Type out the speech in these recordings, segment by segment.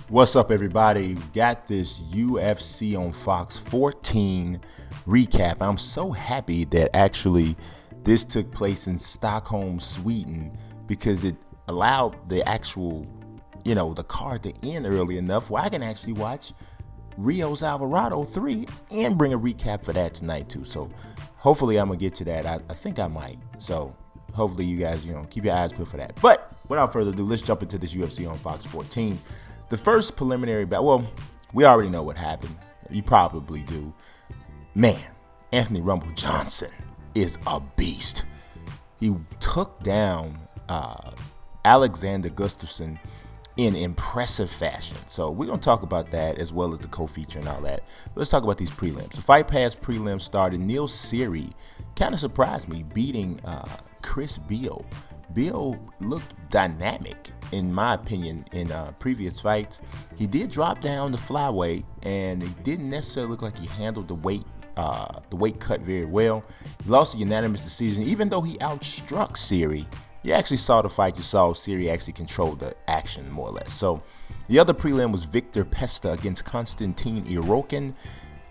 What's up, everybody? Got this UFC on Fox 14 recap. I'm so happy that actually this took place in Stockholm, Sweden, because it allowed the actual, the card to end early enough where I can actually watch Rio's Alvarado 3 and bring a recap for that tonight too. So hopefully I'm gonna get to that. I think I might. So hopefully you guys, keep your eyes peeled for that. But without further ado, let's jump into this UFC on Fox 14. The first preliminary battle, well, we already know what happened. You probably do. Man, Anthony Rumble Johnson is a beast. He took down Alexander Gustafsson in impressive fashion. So we're going to talk about that as well as the co-feature and all that. But let's talk about these prelims. The Fight Pass prelims started. Neil Seery kind of surprised me, beating Chris Beal. Beal looked dynamic, in my opinion, in previous fights. He did drop down the flyweight, and he didn't necessarily look like he handled the weight cut very well. He lost a unanimous decision, even though he outstruck Seery. You actually saw the fight. You saw Seery actually controlled the action more or less. So the other prelim was Victor Pesta against Konstantin Irokin.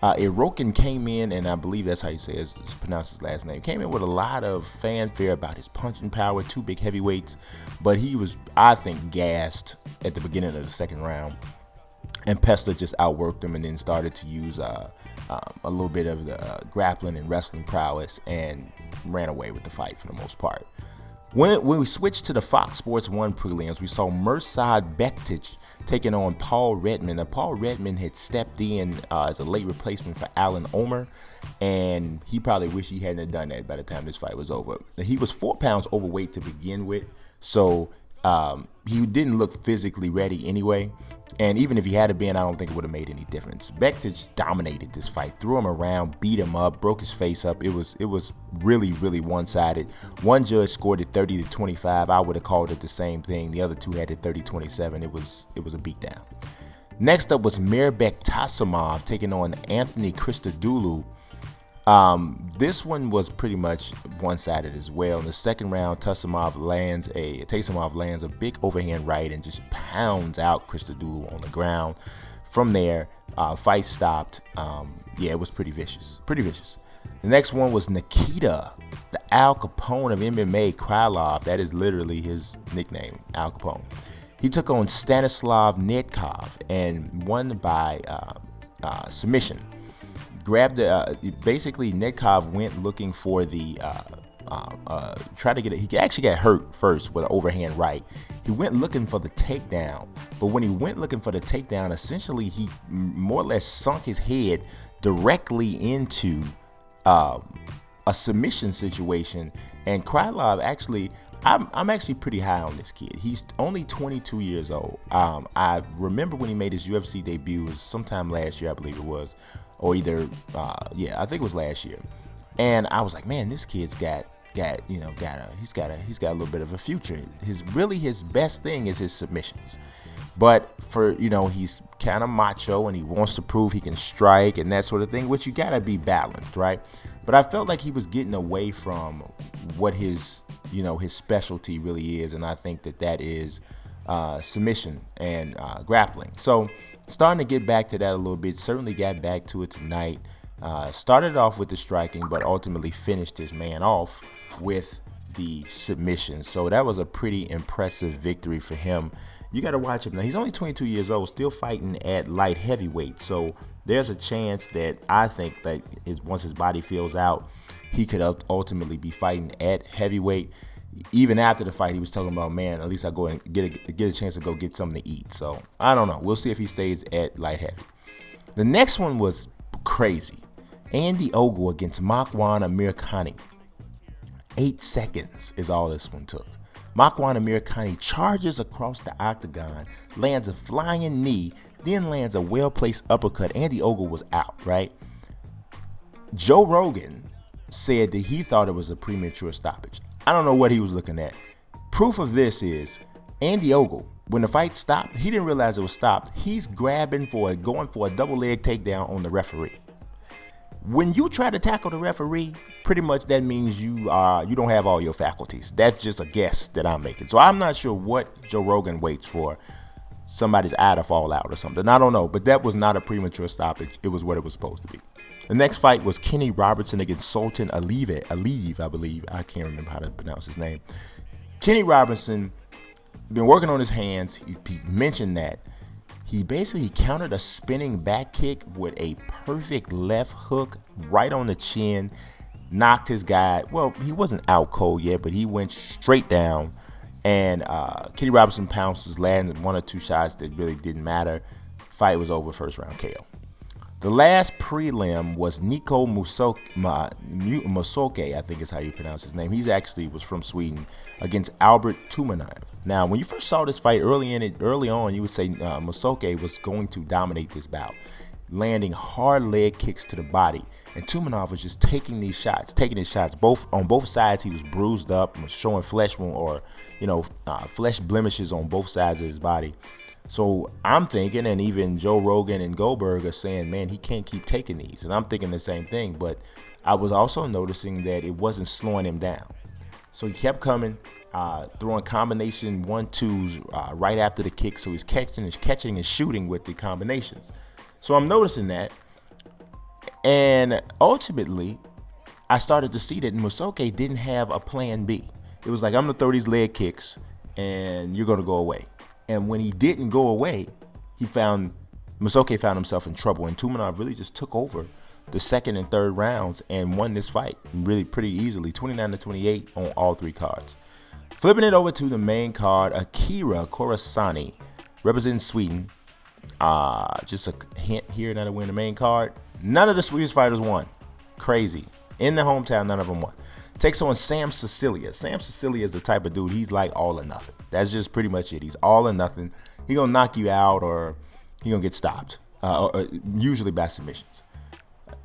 Irokin came in, and I believe that's how you say it's pronounced his last name, came in with a lot of fanfare about his punching power, two big heavyweights, but he was, I think, gassed at the beginning of the second round, and Pesta just outworked him and then started to use a little bit of the grappling and wrestling prowess and ran away with the fight for the most part. When we switched to the Fox Sports 1 prelims, we saw Mirsad Bektic taking on Paul Redmond. Now, Paul Redmond had stepped in as a late replacement for Alan Omer, and he probably wished he hadn't done that by the time this fight was over. He was 4 pounds overweight to begin with, so he didn't look physically ready anyway. And even if he had been, I don't think it would have made any difference. Bektic dominated this fight, threw him around, beat him up, broke his face up. It was really, really one-sided. One judge scored it 30-25. I would have called it the same thing. The other two had it 30-27. It was a beatdown. Next up was Mirbek Tasimov taking on Anthony Christodoulou. This one was pretty much one-sided as well. In the second round, Tasimov lands a big overhand right and just pounds out Christodoulou on the ground. From there, fight stopped. It was pretty vicious. The next one was Nikita, the Al Capone of MMA, Krylov. That is literally his nickname, Al Capone. He took on Stanislav Netkov and won by submission. Basically Netkov went looking for the try to get it. He actually got hurt first with an overhand right. He went looking for the takedown, but when he went looking for the takedown, essentially he more or less sunk his head directly into a submission situation. And Krylov actually, I'm actually pretty high on this kid. He's only 22 years old. I remember when he made his UFC debut, it was sometime last year, I believe it was. Or either, I think it was last year, and I was like, man, this kid's got a little bit of a future. His best thing is his submissions, but he's kind of macho and he wants to prove he can strike and that sort of thing, which you gotta be balanced, right? But I felt like he was getting away from what his specialty really is, and I think that is submission and grappling. So starting to get back to that a little bit. Certainly got back to it tonight. Started off with the striking, but ultimately finished his man off with the submission. So that was a pretty impressive victory for him. You got to watch him now. He's only 22 years old, still fighting at light heavyweight. So there's a chance that I think that once his body fills out, he could ultimately be fighting at heavyweight. Even after the fight, he was talking about, man, at least I go and get a chance to go get something to eat. So I don't know. We'll see if he stays at light heavy. The next one was crazy. Andy Ogle against Makwan Amirkhani. 8 seconds is all this one took. Makwan Amirkhani charges across the octagon, lands a flying knee, then lands a well-placed uppercut. Andy Ogle was out, right? Joe Rogan said that he thought it was a premature stoppage. I don't know what he was looking at. Proof of this is Andy Ogle, when the fight stopped, he didn't realize it was stopped. He's going for a double leg takedown on the referee. When you try to tackle the referee, pretty much that means you don't have all your faculties. That's just a guess that I'm making. So I'm not sure what Joe Rogan waits for. somebody's eye to fall out or something. I don't know, but that was not a premature stoppage. It was what it was supposed to be. The next fight was Kenny Robertson against Sultan Aliyev, I believe. I can't remember how to pronounce his name. Kenny Robertson been working on his hands. He mentioned that. He basically countered a spinning back kick with a perfect left hook right on the chin. Knocked his guy. Well, he wasn't out cold yet, but he went straight down. And Kenny Robertson pounces, landed 1 or 2 shots that really didn't matter. Fight was over, first round KO. The last prelim was Nico Musoke, I think is how you pronounce his name. He's actually was from Sweden, against Albert Tumanov. Now, when you first saw this fight early on, you would say Musoke was going to dominate this bout, landing hard leg kicks to the body. And Tumanov was just taking his shots. On both sides, he was bruised up, was showing flesh wound or flesh blemishes on both sides of his body. So I'm thinking, and even Joe Rogan and Goldberg are saying, man, he can't keep taking these. And I'm thinking the same thing. But I was also noticing that it wasn't slowing him down. So he kept coming, throwing combination 1-2s right after the kick. So he's catching and shooting with the combinations. So I'm noticing that. And ultimately, I started to see that Musoke didn't have a plan B. It was like, I'm going to throw these leg kicks, and you're going to go away. And when he didn't go away, Musoke found himself in trouble. And Tumanov really just took over the second and third rounds and won this fight really pretty easily, 29-28 on all 3 cards. Flipping it over to the main card, Akira Kurosani, representing Sweden. Just a hint here, now that we're in the main card. None of the Swedish fighters won. Crazy. In the hometown, none of them won. Takes on Sam Sicilia. Sam Sicilia is the type of dude, he's like all or nothing. That's just pretty much it. He's all or nothing. He gonna knock you out or he gonna get stopped, or usually by submissions.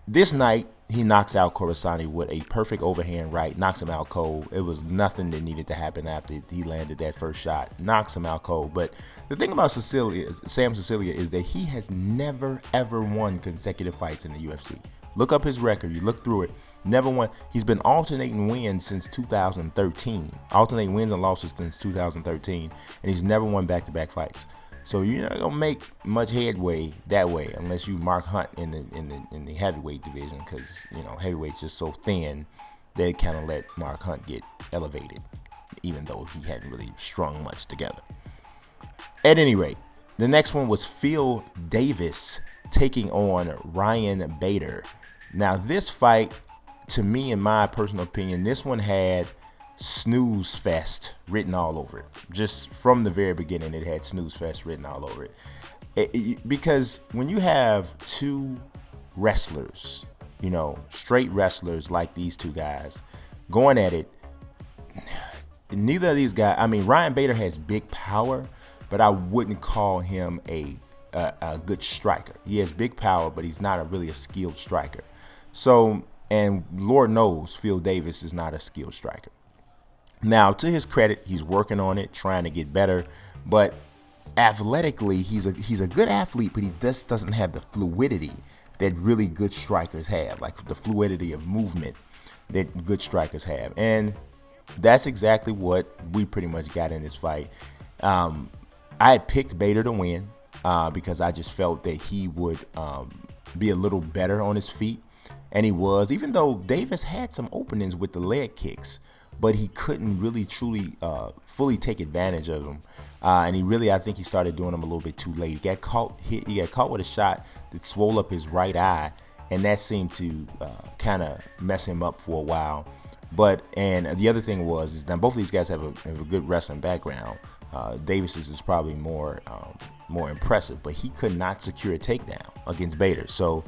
This night, he knocks out Kurosani with a perfect overhand right, knocks him out cold. It was nothing that needed to happen after he landed that first shot. Knocks him out cold. But the thing about Sam Sicilia is that he has never, ever won consecutive fights in the UFC. Look up his record. You look through it. Never won. He's been alternating wins since 2013. Alternating wins and losses since 2013. And he's never won back-to-back fights. So you're not gonna make much headway that way unless you Mark Hunt in the heavyweight division, because heavyweight's just so thin they kind of let Mark Hunt get elevated, even though he hadn't really strung much together. At any rate, the next one was Phil Davis taking on Ryan Bader. Now this fight, to me, in my personal opinion, this one had snooze fest written all over it. Just from the very beginning, it had snooze fest written all over it. Because when you have 2 wrestlers, straight wrestlers like these 2 guys going at it, neither of these guys, Ryan Bader has big power, but I wouldn't call him a good striker. He has big power, but he's not really a skilled striker. So, and Lord knows Phil Davis is not a skilled striker. Now, to his credit, he's working on it, trying to get better. But athletically, he's a good athlete, but he just doesn't have the fluidity that really good strikers have, like the fluidity of movement that good strikers have. And that's exactly what we pretty much got in this fight. I had picked Bader to win because I just felt that he would be a little better on his feet. And he was, even though Davis had some openings with the leg kicks, but he couldn't really truly fully take advantage of them. And I think he started doing them a little bit too late. He got caught with a shot that swole up his right eye, and that seemed to kind of mess him up for a while. And the other thing is that both of these guys have a good wrestling background. Davis's is probably more impressive, but he could not secure a takedown against Bader. So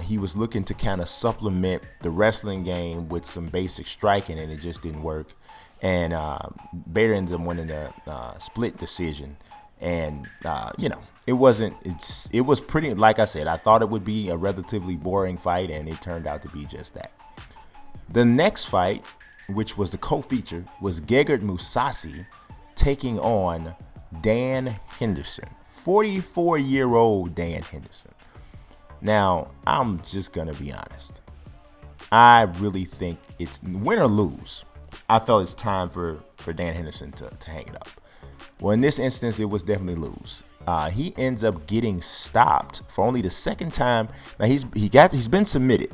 he was looking to kind of supplement the wrestling game with some basic striking, and it just didn't work. And Bader ended up winning the split decision. And it was pretty, like I said, I thought it would be a relatively boring fight, and it turned out to be just that. The next fight, which was the co-feature, was Gegard Mousasi taking on Dan Henderson, 44-year-old Dan Henderson. Now, I'm just going to be honest. I really think it's win or lose. I felt it's time for Dan Henderson to hang it up. Well, in this instance, it was definitely lose. He ends up getting stopped for only the second time. Now he's been submitted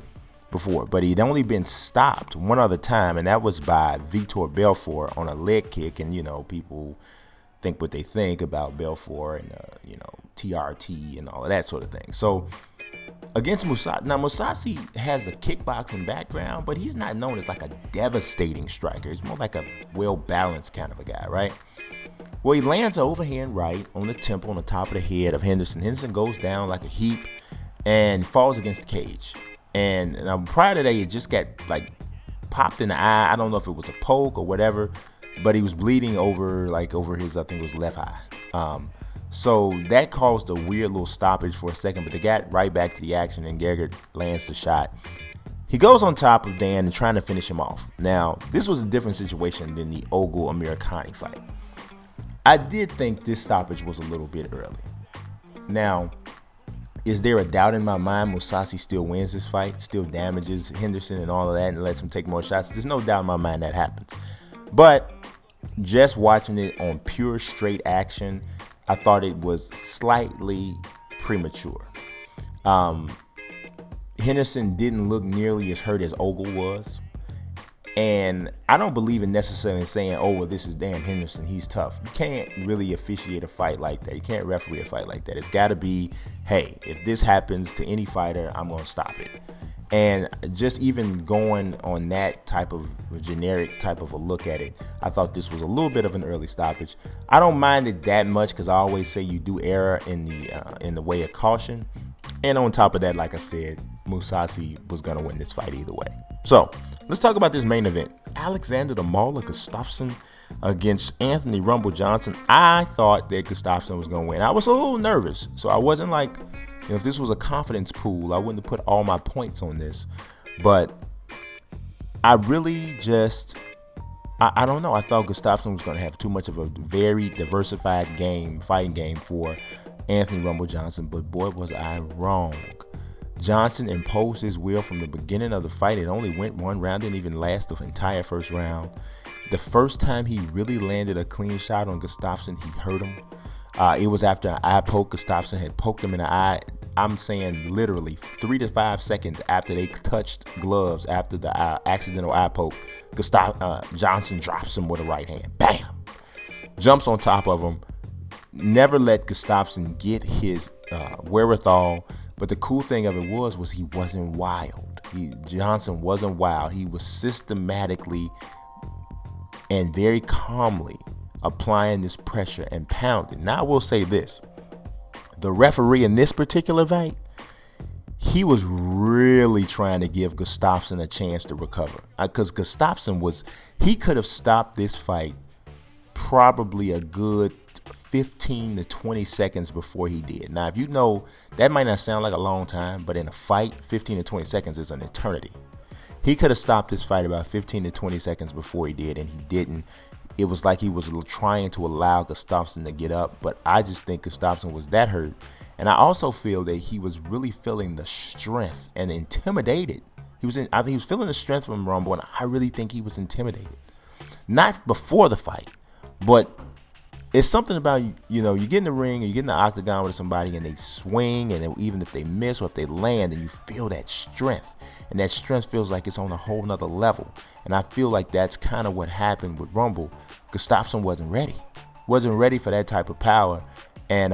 before, but he'd only been stopped one other time, and that was by Vitor Belfort on a leg kick. And people think what they think about Belfort and TRT and all of that sort of thing. So against Mousasi, now Mousasi has a kickboxing background, but he's not known as like a devastating striker. He's more like a well-balanced kind of a guy, right? Well, he lands an overhand right on the temple, on the top of the head of Henderson. Henderson goes down like a heap and falls against the cage. And now prior to that, he just got like popped in the eye. I don't know if it was a poke or whatever, but he was bleeding over his, I think it was left eye. So that caused a weird little stoppage for a second, but they got right back to the action, and Gergert lands the shot. He goes on top of Dan and trying to finish him off. Now, this was a different situation than the Ogle Amirkhani fight. I did think this stoppage was a little bit early. Now, is there a doubt in my mind Mousasi still wins this fight, still damages Henderson and all of that and lets him take more shots? There's no doubt in my mind that happens. But just watching it on pure straight action, I thought it was slightly premature. Henderson didn't look nearly as hurt as Ogle was. And I don't believe in necessarily saying, oh, well, this is Dan Henderson, he's tough. You can't really officiate a fight like that. You can't referee a fight like that. It's got to be, hey, if this happens to any fighter, I'm going to stop it. And just even going on that type of generic type of a look at it, I thought this was a little bit of an early stoppage. I don't mind it that much because I always say you do err in the way of caution. And on top of that, like I said, Mousasi was going to win this fight either way. So let's talk about this main event. Alexander the Mauler Gustafsson against Anthony Rumble Johnson. I thought that Gustafsson was going to win. I was a little nervous, so I wasn't like, if this was a confidence pool, I wouldn't have put all my points on this. But I really just, I don't know. I thought Gustafsson was going to have too much of a very diversified fighting game for Anthony Rumble Johnson. But boy, was I wrong. Johnson imposed his will from the beginning of the fight. It only went one round, didn't even last the entire first round. The first time he really landed a clean shot on Gustafsson, he hurt him. It was after an eye poke. Gustafsson had poked him in the eye. I'm saying literally 3 to 5 seconds after they touched gloves, after the accidental eye poke, Johnson drops him with a right hand. Bam! Jumps on top of him. Never let Gustafsson get his wherewithal. But the cool thing of it was he wasn't wild. Johnson wasn't wild. He was systematically and very calmly applying this pressure and pounding. Now, I will say this. The referee in this particular fight, he was really trying to give Gustafsson a chance to recover. Because Gustafsson he could have stopped this fight probably a good 15 to 20 seconds before he did. Now, if you know, that might not sound like a long time, but in a fight, 15 to 20 seconds is an eternity. He could have stopped this fight about 15 to 20 seconds before he did, and he didn't. It was like he was trying to allow Gustafsson to get up, but I just think Gustafsson was that hurt. And I also feel that he was really feeling the strength and intimidated. I think he was feeling the strength from Rumble, and I really think he was intimidated. Not before the fight, but it's something about, you get in the ring or you get in the octagon with somebody and they swing, and even if they miss or if they land, and you feel that strength. And that strength feels like it's on a whole nother level. And I feel like that's kind of what happened with Rumble. Gustafsson wasn't ready. Wasn't ready for that type of power. And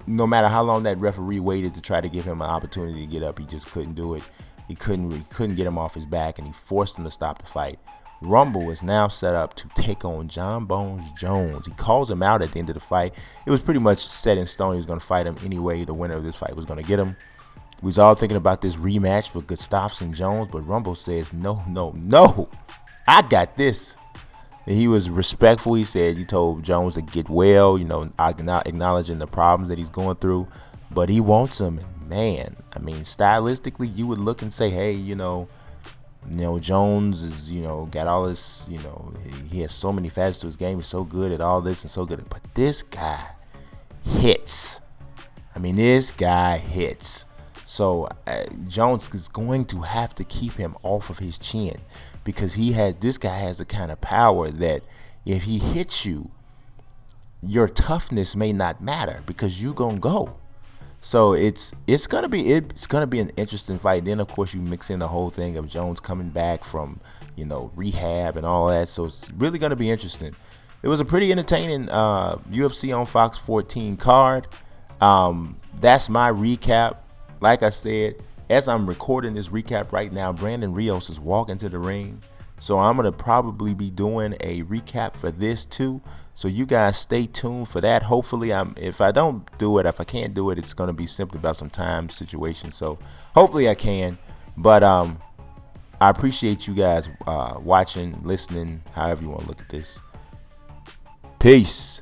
no matter how long that referee waited to try to give him an opportunity to get up, he just couldn't do it. He couldn't get him off his back, and he forced him to stop the fight. Rumble is now set up to take on John Bones Jones. He calls him out at the end of the fight. It was pretty much set in stone. He was going to fight him anyway. The winner of this fight was going to get him. We was all thinking about this rematch with Gustafsson Jones, but Rumble says, no, I got this. And he was respectful. He said, you told Jones to get well, acknowledging the problems that he's going through, but he wants him. And man, I mean, stylistically, you would look and say, hey, Jones is, got all this, he has so many facets to his game. He's so good at all this and so good at, but this guy hits. This guy hits. So Jones is going to have to keep him off of his chin. because this guy has the kind of power that if he hits you, your toughness may not matter because you gonna go. So it's gonna be an interesting fight. Then of course you mix in the whole thing of Jones coming back from rehab and all that. So it's really gonna be interesting. It was a pretty entertaining UFC on Fox 14 card. That's my recap. Like I said, as I'm recording this recap right now, Brandon Rios is walking to the ring. So I'm going to probably be doing a recap for this too. So you guys stay tuned for that. Hopefully, if I can't do it, it's going to be simply about some time situation. So hopefully I can. But I appreciate you guys watching, listening, however you want to look at this. Peace.